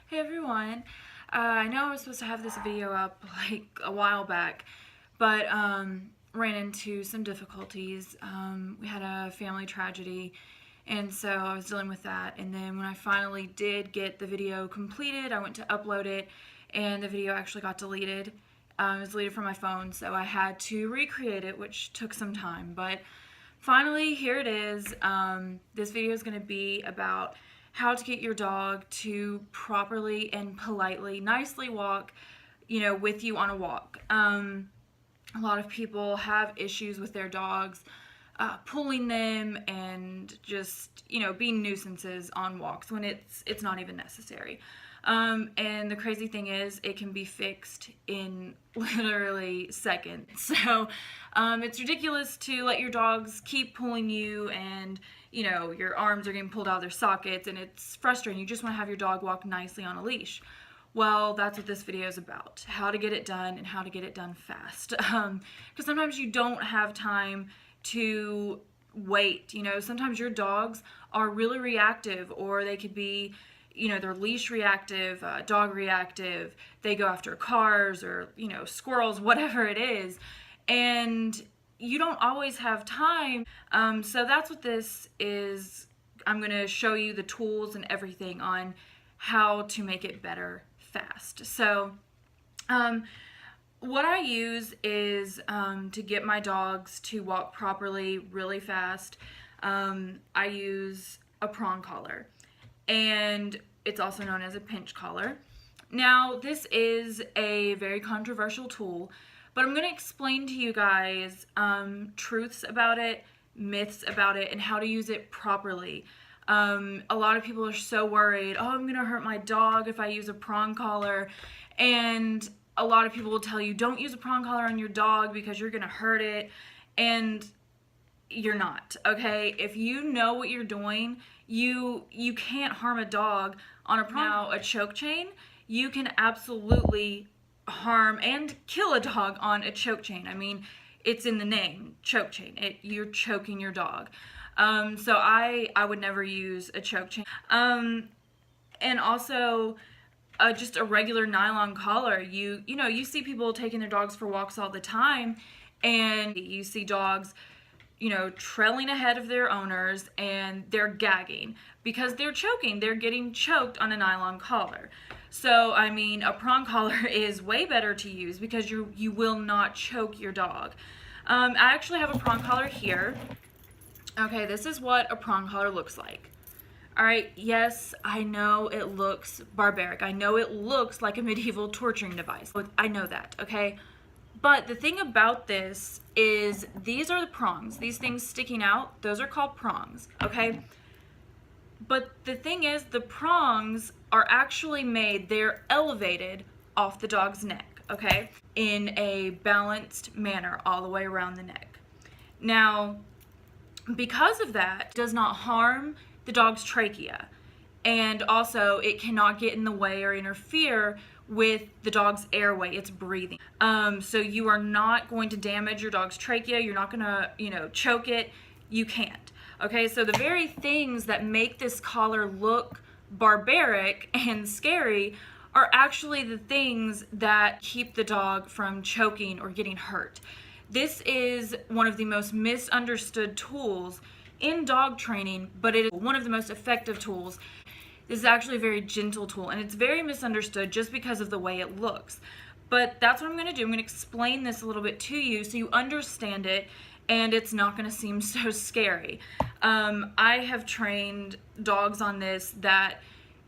Hey everyone, I know I was supposed to have this video up like a while back, but ran into some difficulties. We had a family tragedy, and so I was dealing with that. And then when I finally did get the video completed, I went to upload it, and the video actually got deleted. It was deleted from my phone, so I had to recreate it, which took some time. But finally, here it is. This video is going to be about how to get your dog to properly and politely, nicely walk, with you on a walk. A lot of people have issues with their dogs pulling them and just, being nuisances on walks when it's not even necessary. And the crazy thing is, it can be fixed in literally seconds. So it's ridiculous to let your dogs keep pulling you and, your arms are getting pulled out of their sockets, and it's frustrating. You just want to have your dog walk nicely on a leash. Well, that's what this video is about. How to get it done and how to get it done fast. Because sometimes you don't have time to wait. Sometimes your dogs are really reactive, or they could be they're leash reactive, dog reactive, they go after cars or, squirrels, whatever it is, and you don't always have time. So that's what this is. I'm going to show you the tools and everything on how to make it better fast. So what I use is to get my dogs to walk properly really fast, I use a prong collar, and it's also known as a pinch collar. Now, this is a very controversial tool, but I'm going to explain to you guys truths about it, myths about it, and how to use it properly. A lot of people are so worried, oh, I'm going to hurt my dog if I use a prong collar, and a lot of people will tell you, don't use a prong collar on your dog because you're going to hurt it, and you're not, okay? If you know what you're doing, you can't harm a dog on a prong. Now, a choke chain, you can absolutely harm and kill a dog on a choke chain. I mean, it's in the name, choke chain. You're choking your dog. So I would never use a choke chain. And also, just a regular nylon collar. You see people taking their dogs for walks all the time, and you see dogs trailing ahead of their owners, and they're gagging because they're choking. They're getting choked on a nylon collar. So, I mean, a prong collar is way better to use because you will not choke your dog. I actually have a prong collar here. Okay, this is what a prong collar looks like. All right, yes, I know it looks barbaric. I know it looks like a medieval torturing device. I know that, okay? But the thing about this is these are the prongs. These things sticking out, those are called prongs, okay? But the thing is, the prongs are actually made, they're elevated off the dog's neck, okay? In a balanced manner all the way around the neck. Now, because of that, it does not harm the dog's trachea. And also, it cannot get in the way or interfere with the dog's airway, its breathing. So you are not going to damage your dog's trachea. You're not gonna, choke it. You can't. Okay, so the very things that make this collar look barbaric and scary are actually the things that keep the dog from choking or getting hurt. This is one of the most misunderstood tools in dog training, but it is one of the most effective tools. This is actually a very gentle tool, and it's very misunderstood just because of the way it looks. But that's what I'm going to do. I'm going to explain this a little bit to you so you understand it, and it's not going to seem so scary. I have trained dogs on this that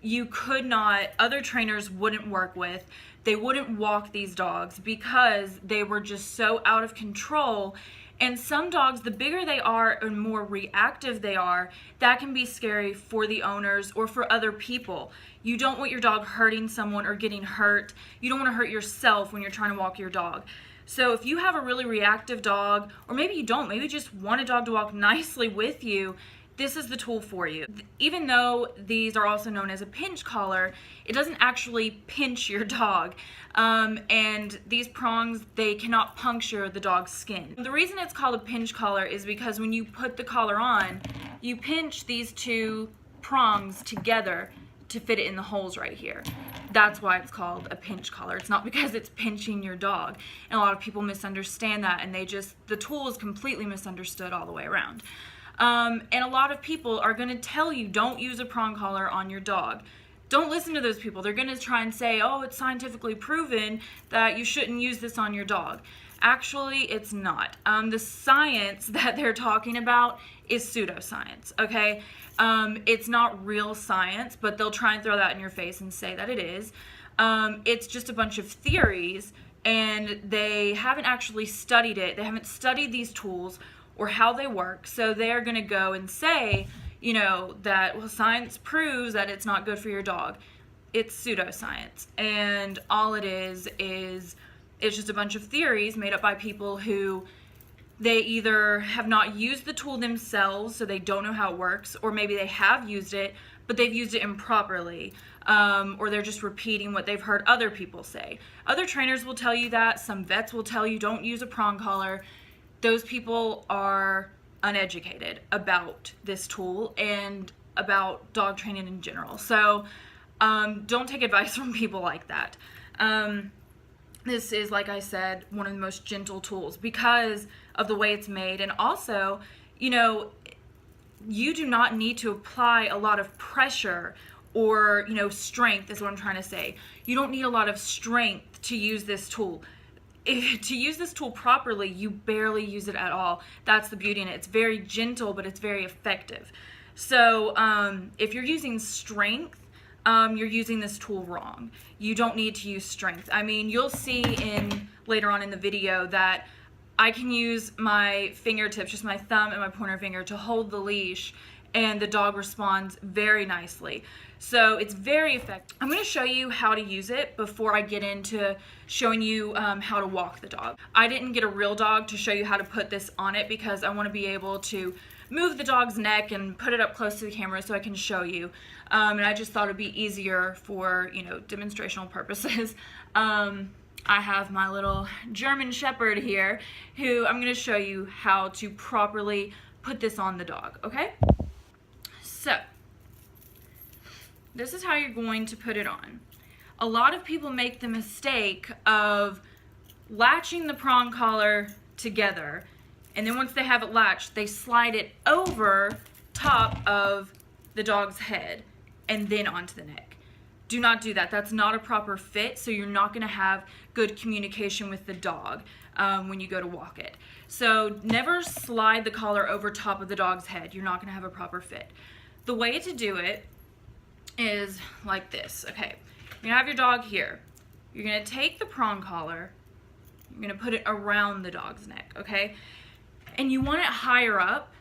you could not, other trainers wouldn't work with. They wouldn't walk these dogs because they were just so out of control. And some dogs, the bigger they are and more reactive they are, that can be scary for the owners or for other people. You don't want your dog hurting someone or getting hurt. You don't want to hurt yourself when you're trying to walk your dog. So if you have a really reactive dog, or maybe you don't, maybe you just want a dog to walk nicely with you, this is the tool for you. Even though these are also known as a pinch collar, it doesn't actually pinch your dog. And these prongs, they cannot puncture the dog's skin. The reason it's called a pinch collar is because when you put the collar on, you pinch these two prongs together to fit it in the holes right here. That's why it's called a pinch collar. It's not because it's pinching your dog. And a lot of people misunderstand that, and the tool is completely misunderstood all the way around. And a lot of people are going to tell you don't use a prong collar on your dog. Don't listen to those people. They're going to try and say, oh, it's scientifically proven that you shouldn't use this on your dog. Actually, it's not. The science that they're talking about is pseudoscience, okay? It's not real science, but they'll try and throw that in your face and say that it is. It's just a bunch of theories, and they haven't actually studied it. They haven't studied these tools or how they work, so they're going to go and say, you know, that, well, science proves that it's not good for your dog. It's pseudoscience, and all it is it's just a bunch of theories made up by people who they either have not used the tool themselves, so they don't know how it works, or maybe they have used it, but they've used it improperly, or they're just repeating what they've heard other people say. Other trainers will tell you that. Some vets will tell you don't use a prong collar. Those people are uneducated about this tool and about dog training in general. So don't take advice from people like that. This is, like I said, one of the most gentle tools because of the way it's made. And also, you know, you do not need to apply a lot of pressure or, you know, strength is what I'm trying to say. You don't need a lot of strength to use this tool. To use this tool properly, you barely use it at all. That's the beauty in it. It's very gentle, but it's very effective. So if you're using strength, you're using this tool wrong. You don't need to use strength. I mean, you'll see later on in the video that I can use my fingertips, just my thumb and my pointer finger, to hold the leash, and the dog responds very nicely. So it's very effective. I'm going to show you how to use it before I get into showing you how to walk the dog. I didn't get a real dog to show you how to put this on it because I want to be able to move the dog's neck and put it up close to the camera so I can show you. And I just thought it'd be easier for, you know, demonstrational purposes. I have my little German Shepherd here who I'm going to show you how to properly put this on the dog, okay? So, this is how you're going to put it on. A lot of people make the mistake of latching the prong collar together, and then once they have it latched, they slide it over top of the dog's head and then onto the neck. Do not do that. That's not a proper fit, so you're not going to have good communication with the dog when you go to walk it. So never slide the collar over top of the dog's head. You're not going to have a proper fit. The way to do it is like this. Okay, you're going to have your dog here. You're going to take the prong collar, you're going to put it around the dog's neck, okay? And you want it higher up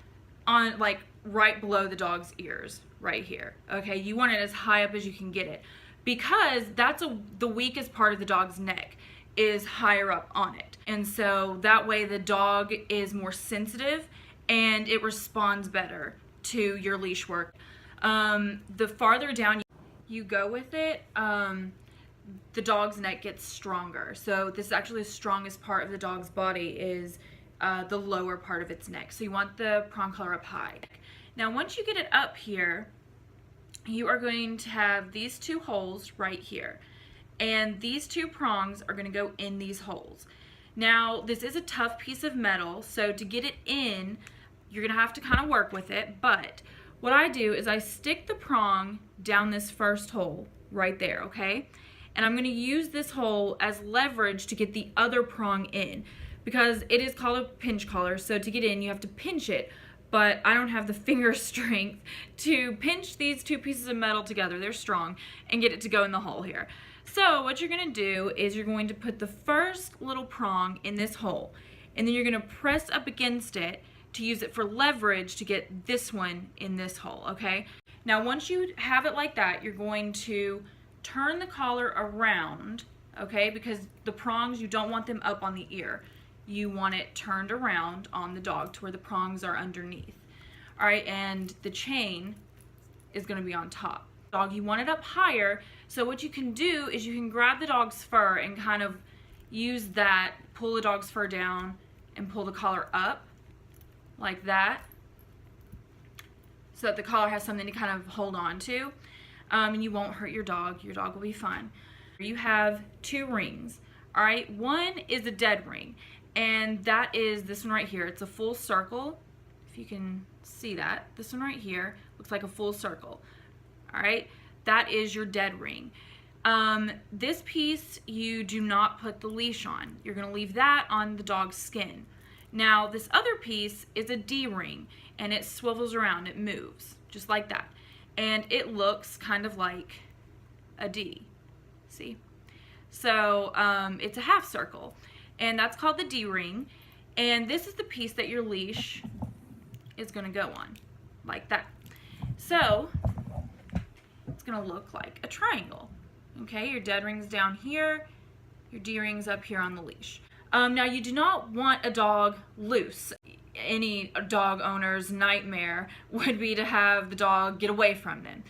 on, like, right below the dog's ears, right here, okay? You want it as high up as you can get it because that's the weakest part of the dog's neck is higher up on it. And so that way the dog is more sensitive and it responds better to your leash work. The farther down you go with it, the dog's neck gets stronger. So this is actually the strongest part of the dog's body is the lower part of its neck. So you want the prong collar up high. Now once you get it up here, you are going to have these two holes right here. And these two prongs are going to go in these holes. Now this is a tough piece of metal, so to get it in, you're going to have to kind of work with it. But what I do is I stick the prong down this first hole right there, okay? And I'm going to use this hole as leverage to get the other prong in because it is called a pinch collar, so to get in you have to pinch it, but I don't have the finger strength to pinch these two pieces of metal together, they're strong, and get it to go in the hole here. So what you're going to do is you're going to put the first little prong in this hole, and then you're going to press up against it to use it for leverage to get this one in this hole, okay? Now once you have it like that, you're going to turn the collar around, okay? Because the prongs, you don't want them up on the ear. You want it turned around on the dog to where the prongs are underneath. All right, and the chain is going to be on top. Dog, you want it up higher, so what you can do is you can grab the dog's fur and kind of use that, pull the dog's fur down and pull the collar up like that so that the collar has something to kind of hold on to. and you won't hurt your dog. Your dog will be fine. You have 2 rings. All right, one is a dead ring, and that is this one right here. It's a full circle. If you can see that, this one right here looks like a full circle. All right, that is your dead ring. This piece you do not put the leash on. You're going to leave that on the dog's skin. Now this other piece is a D ring, and it swivels around, it moves just like that, and it looks kind of like a D. See? So it's a half circle, and that's called the D ring, and this is the piece that your leash is going to go on, like that. So it's going to look like a triangle. Okay, your dead ring's down here, your D ring's up here on the leash. Now you do not want a dog loose. Any dog owner's nightmare would be to have the dog get away from them.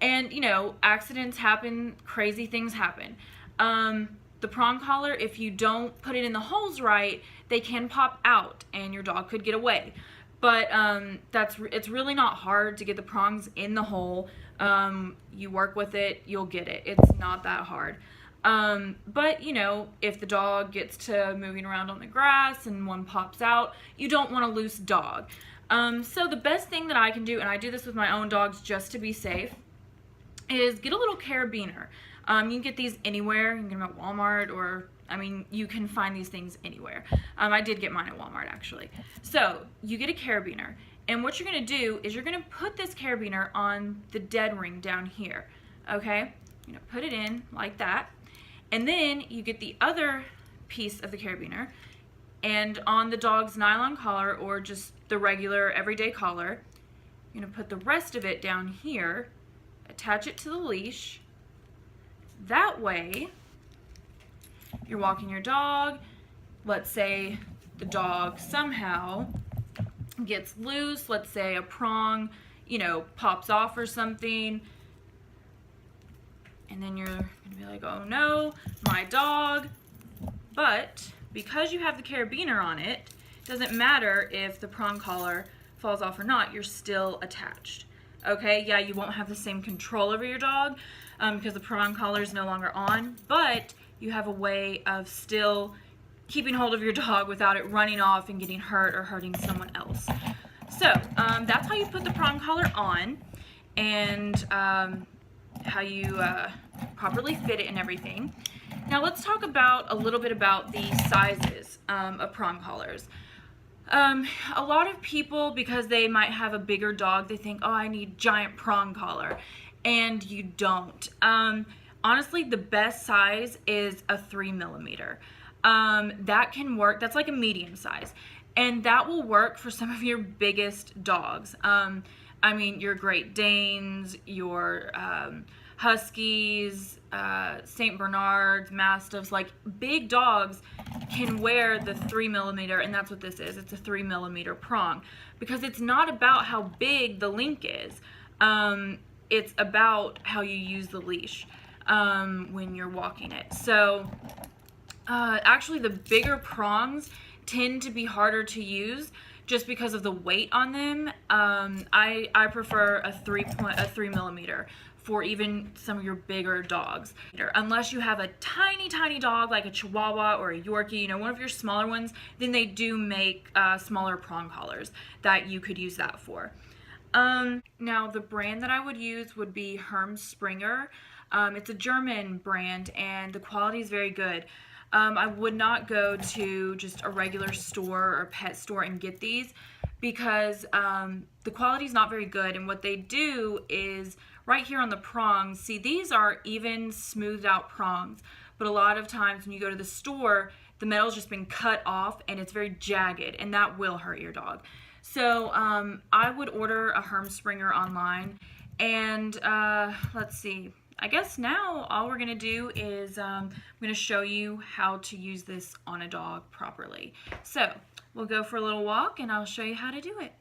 And you know, accidents happen, crazy things happen. The prong collar, if you don't put it in the holes right, they can pop out and your dog could get away. But it's really not hard to get the prongs in the hole. You work with it, you'll get it. It's not that hard. But you know, if the dog gets to moving around on the grass and one pops out, you don't want a loose dog. So the best thing that I can do, and I do this with my own dogs just to be safe, is get a little carabiner. You can get these anywhere. You can get them at Walmart, or I mean, you can find these things anywhere. I did get mine at Walmart actually. So you get a carabiner, and what you're going to do is you're going to put this carabiner on the dead ring down here. Okay, you're going to put it in like that, and then you get the other piece of the carabiner, and on the dog's nylon collar or just the regular everyday collar, you're going to put the rest of it down here, attach it to the leash. That way, you're walking your dog. Let's say the dog somehow gets loose. Let's say a prong, you know, pops off or something. And then you're going to be like, oh no, my dog. But because you have the carabiner on it, it doesn't matter if the prong collar falls off or not, you're still attached. Okay, yeah, you won't have the same control over your dog because the prong collar is no longer on, but you have a way of still keeping hold of your dog without it running off and getting hurt or hurting someone else. So that's how you put the prong collar on, and how you properly fit it and everything. Now let's talk about a little bit about the sizes of prong collars. A lot of people, because they might have a bigger dog, they think, oh, I need giant prong collar, and you don't. Honestly, the best size is a 3mm. That can work. That's like a medium size, and that will work for some of your biggest dogs. I mean, your Great Danes, your Huskies, St. Bernards, Mastiffs, like big dogs can wear the 3mm, and that's what this is. It's a 3mm prong, because it's not about how big the link is. It's about how you use the leash when you're walking it. So actually the bigger prongs tend to be harder to use just because of the weight on them. I prefer a 3mm for even some of your bigger dogs. Unless you have a tiny dog like a Chihuahua or a Yorkie, you know, one of your smaller ones, then they do make smaller prong collars that you could use that for. Now the brand that I would use would be Herm Sprenger. It's a German brand and the quality is very good. I would not go to just a regular store or pet store and get these, because the quality is not very good, and what they do is right here on the prongs, see, these are even smoothed out prongs, but a lot of times when you go to the store, the metal's just been cut off and it's very jagged, and that will hurt your dog. So I would order a Herm Sprenger online, and let's see, I guess now all we're going to do is I'm going to show you how to use this on a dog properly. So we'll go for a little walk and I'll show you how to do it.